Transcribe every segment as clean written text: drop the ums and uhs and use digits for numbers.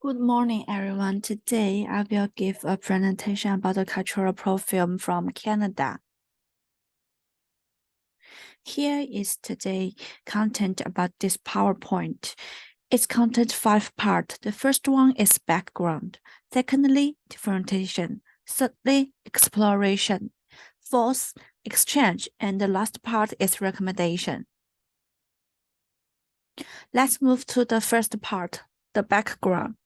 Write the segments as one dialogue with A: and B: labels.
A: Good morning, everyone. Today, I will give a presentation about the cultural profile from Canada. Here is today content about this PowerPoint. It's content 5 parts. The first one is background. Secondly, differentiation. Thirdly, exploration. Fourth, exchange. And the last part is recommendation. Let's move to the first part, the background.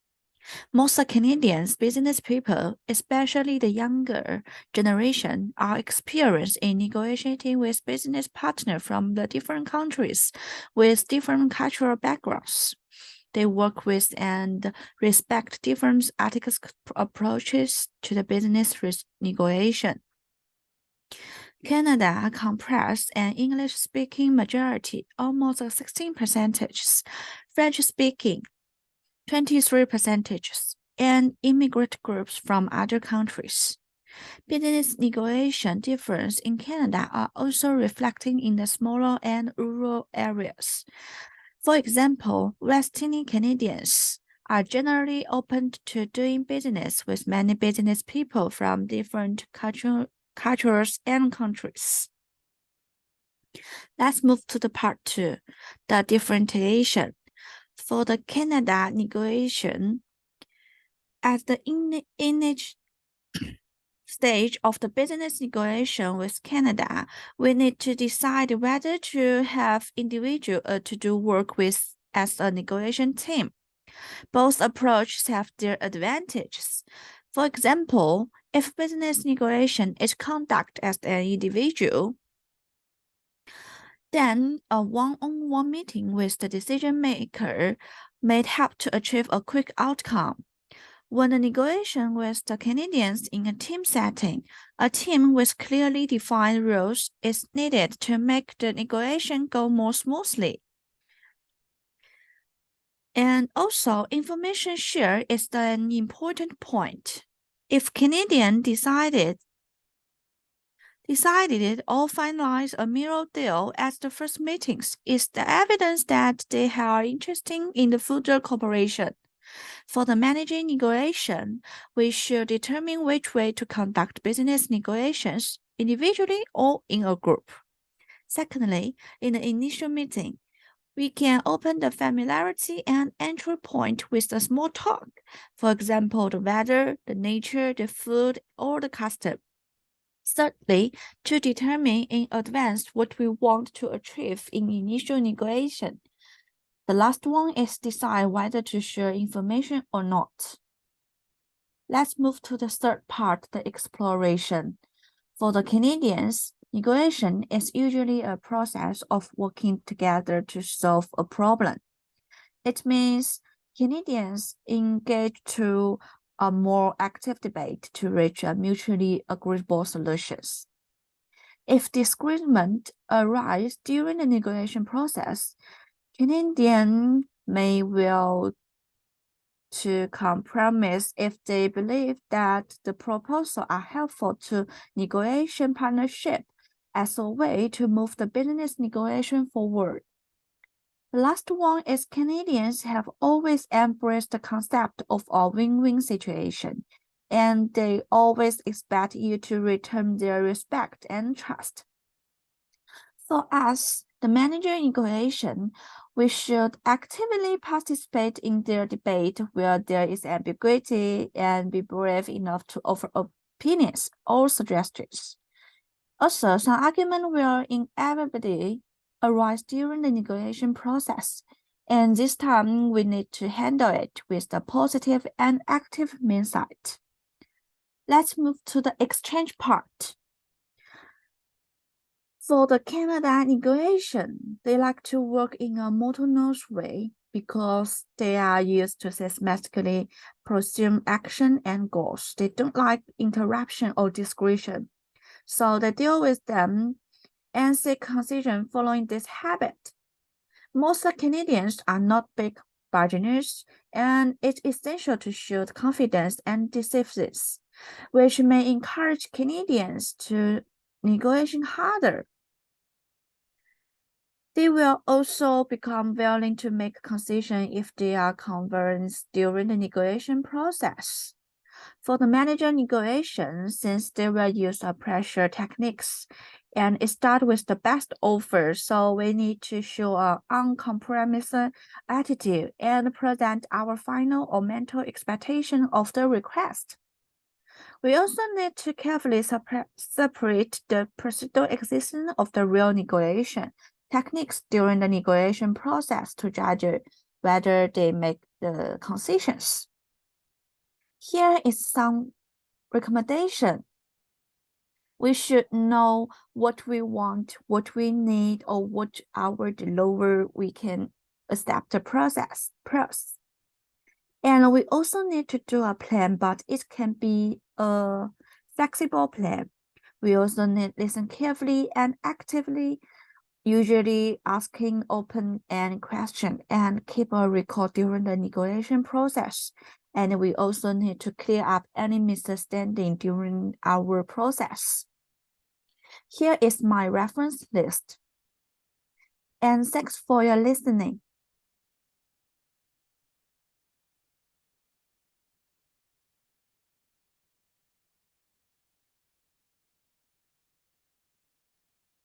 A: Most Canadians business people, especially the younger generation, are experienced in negotiating with business partners from the different countries with different cultural backgrounds. They work with and respect different ethical approaches to the business negotiation. Canada comprises an English-speaking majority, almost 16%, French-speaking 23%, and immigrant groups from other countries. Business negotiation differences in Canada are also reflecting in the smaller and rural areas. For example, Western Canadians are generally open to doing business with many business people from different cultures and countries. Let's move to the part 2, the differentiation. For the Canada negotiation, at the initial stage of the business negotiation with Canada, we need to decide whether to have individual to do work with as a negotiation team. Both approaches have their advantages. For example, if business negotiation is conducted as an individual, then a one-on-one meeting with the decision maker may help to achieve a quick outcome. When the negotiation with the Canadians in a team setting, a team with clearly defined roles is needed to make the negotiation go more smoothly. And also, information share is an important point. If Canadian decided or finalized a mirror deal at the first meetings, is the evidence that they are interested in the further cooperation. For the managing negotiation, we should determine which way to conduct business negotiations, individually or in a group. Secondly, in the initial meeting, we can open the familiarity and entry point with a small talk. For example, the weather, the nature, the food, or the custom. Thirdly, to determine in advance what we want to achieve in initial negotiation. The last one is decide whether to share information or not. Let's move to the third part, the exploration. For the Canadians, negotiation is usually a process of working together to solve a problem. It means Canadians engage to a more active debate to reach a mutually agreeable solutions. If disagreement arise during the negotiation process, Canadians may will to compromise if they believe that the proposals are helpful to negotiation partnership as a way to move the business negotiation forward. The last one is Canadians have always embraced the concept of a win-win situation, and they always expect you to return their respect and trust. For us, the manager negotiation, we should actively participate in their debate where there is ambiguity and be brave enough to offer opinions or suggestions. Also, some argument will inevitably arise during the negotiation process, and this time we need to handle it with the positive and active mindset. Let's move to the exchange part. For the Canada negotiation, they like to work in a monotonous way because they are used to systematically pursue action and goals. They don't like interruption or discretion. So they deal with them and seek concession following this habit. Most Canadians are not big bargainers, and it's essential to show confidence and decisiveness, which may encourage Canadians to negotiate harder. They will also become willing to make concessions if they are convinced during the negotiation process. For the manager negotiation, since they will use pressure techniques, and it starts with the best offer, so we need to show an uncompromising attitude and present our final or mental expectation of the request. We also need to carefully separate the procedural existence of the real negotiation techniques during the negotiation process to judge whether they make the concessions. Here is some recommendation. We should know what we want, what we need, or what our the lower we can accept the process. And we also need to do a plan, but it can be a flexible plan. We also need to listen carefully and actively, usually asking open-ended questions and keep a record during the negotiation process. And we also need to clear up any misunderstanding during our process. Here is my reference list. And thanks for your listening.